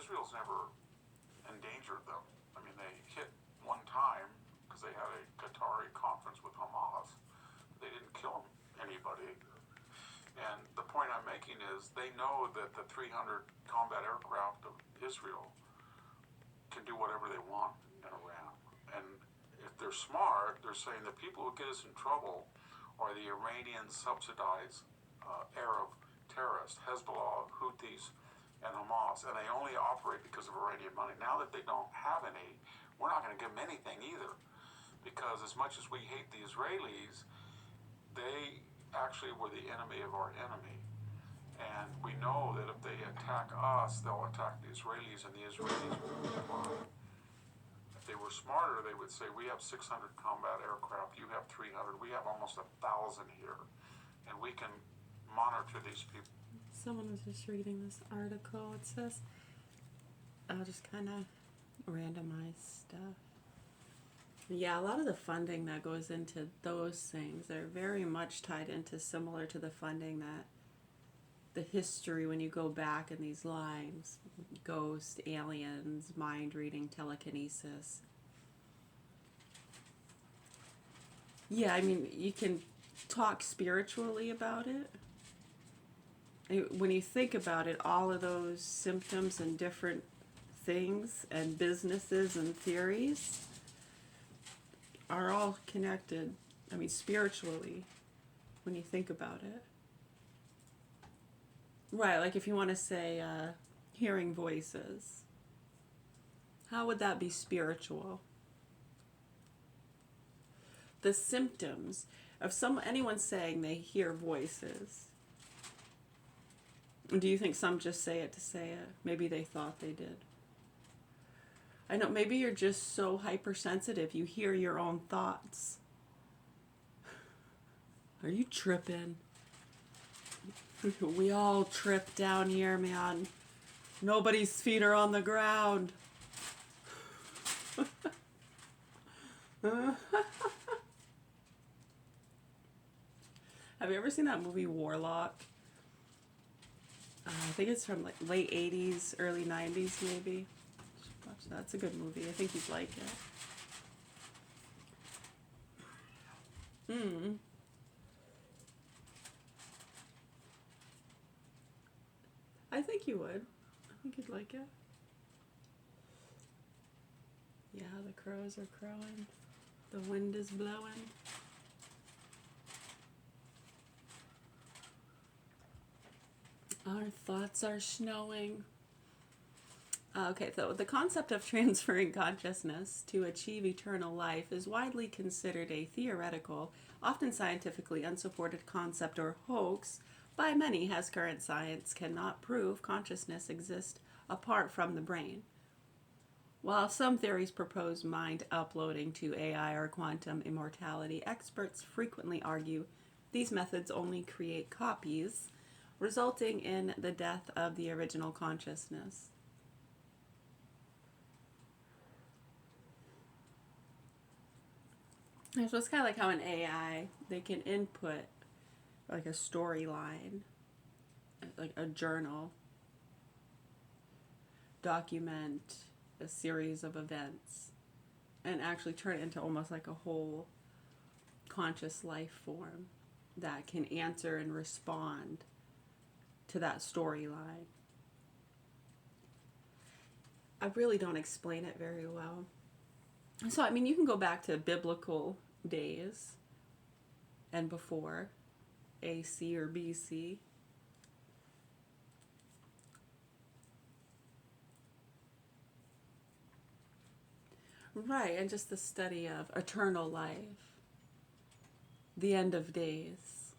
Israel's never endangered them. I mean, they hit one time because they had a Qatari conference with Hamas. They didn't kill anybody. And the point I'm making is they know that the 300 combat aircraft of Israel can do whatever they want in Iran. And if they're smart, they're saying the people who get us in trouble are the Iranian subsidized Arab terrorists, Hezbollah, Houthis, and Hamas, and they only operate because of Iranian money. Now that they don't have any, we're not going to give them anything either, because as much as we hate the Israelis, they actually were the enemy of our enemy. And we know that if they attack us, they'll attack the Israelis, and the Israelis will respond. If they were smarter, they would say, we have 600 combat aircraft, you have 300, we have almost 1,000 here, and we can monitor these people. Someone was just reading this article. It says, I'll just kind of randomize stuff. Yeah, a lot of the funding that goes into those things are very much tied into similar to the funding that the history when you go back in these lines, ghost, aliens, mind reading, telekinesis. Yeah, I mean, you can talk spiritually about it. When you think about it, all of those symptoms and different things and businesses and theories are all connected, I mean, spiritually, when you think about it. Right, like if you want to say hearing voices, how would that be spiritual? The symptoms of anyone saying they hear voices. Do you think some just say it to say it? Maybe they thought they did. I know, maybe you're just so hypersensitive you hear your own thoughts. Are you tripping? We all trip down here, man. Nobody's feet are on the ground. Have you ever seen that movie Warlock? I think it's from like late 80s, early 90s maybe. Watch that. It's a good movie. I think you'd like it. I think you would. I think you'd like it. Yeah, the crows are crowing. The wind is blowing. Our thoughts are snowing. Okay, so the concept of transferring consciousness to achieve eternal life is widely considered a theoretical, often scientifically unsupported concept or hoax by many, as current science cannot prove consciousness exists apart from the brain. While some theories propose mind uploading to AI or quantum immortality, experts frequently argue these methods only create copies, resulting in the death of the original consciousness. So it's kind of like how an AI, they can input like a storyline, like a journal, document a series of events, and actually turn it into almost like a whole conscious life form that can answer and respond to that storyline. I really don't explain it very well. So, I mean, you can go back to biblical days and before, AC or BC. Right, and just the study of eternal life, the end of days,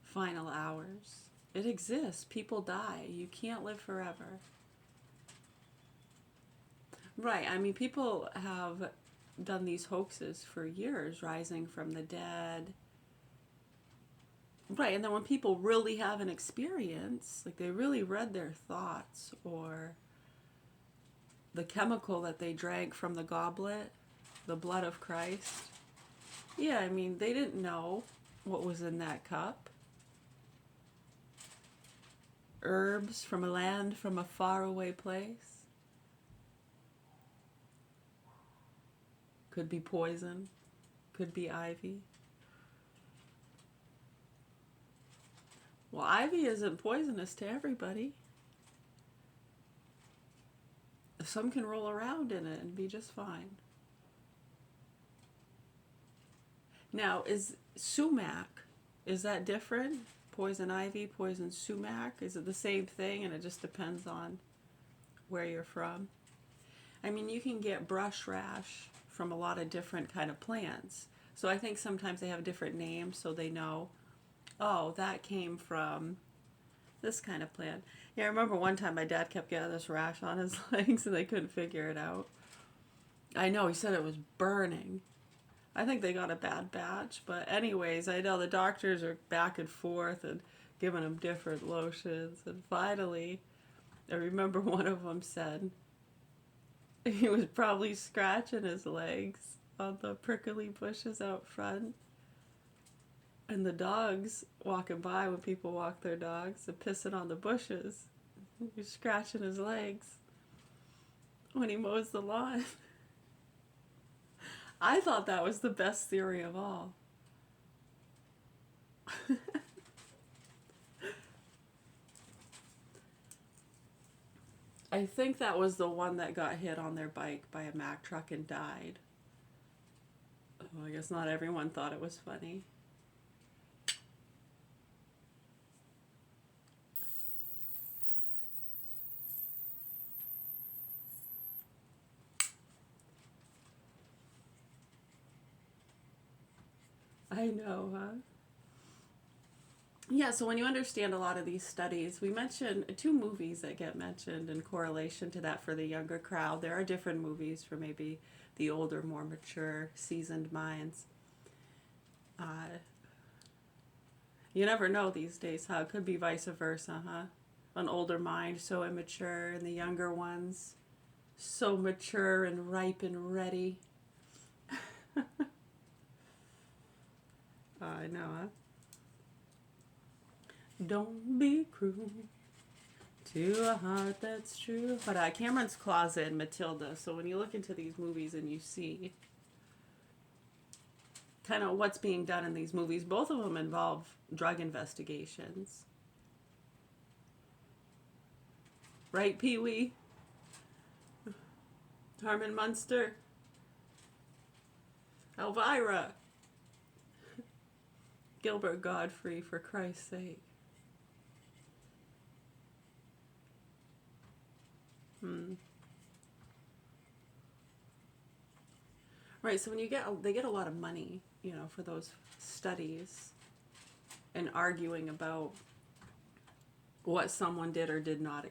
final hours. It exists. People die. You can't live forever. Right, I mean, people have done these hoaxes for years, rising from the dead. Right, and then when people really have an experience, like they really read their thoughts, or the chemical that they drank from the goblet, the blood of Christ. Yeah, I mean, they didn't know what was in that cup. herbs from a land from a faraway place. Could be poison, could be ivy. Well, ivy isn't poisonous to everybody. Some can roll around in it and be just fine. Now, is sumac, is that different? Poison ivy, poison sumac? Is it the same thing and it just depends on where you're from? I mean, you can get brush rash from a lot of different kind of plants. So I think sometimes they have different names so they know, oh, that came from this kind of plant. Yeah, I remember one time my dad kept getting this rash on his legs and they couldn't figure it out. I know, he said it was burning. I think they got a bad batch, but anyways, I know the doctors are back and forth and giving him different lotions, and finally, I remember one of them said he was probably scratching his legs on the prickly bushes out front, and the dogs walking by, when people walk their dogs, and pissing on the bushes. He was scratching his legs when he mows the lawn. I thought that was the best theory of all. I think that was the one that got hit on their bike by a Mack truck and died. Oh, I guess not everyone thought it was funny. I know, huh? Yeah, so when you understand a lot of these studies, we mentioned two movies that get mentioned in correlation to that for the younger crowd. There are different movies for maybe the older, more mature, seasoned minds. You never know these days, huh? It could be vice versa, huh? An older mind so immature, and the younger ones so mature and ripe and ready. I know, huh? Don't be cruel to a heart that's true. But Cameron's Closet and Matilda. So when you look into these movies and you see kind of what's being done in these movies, both of them involve drug investigations. Right, Pee Wee? Harmon Munster? Elvira? Gilbert Godfrey, for Christ's sake. Right, so when they get a lot of money, for those studies and arguing about what someone did or did not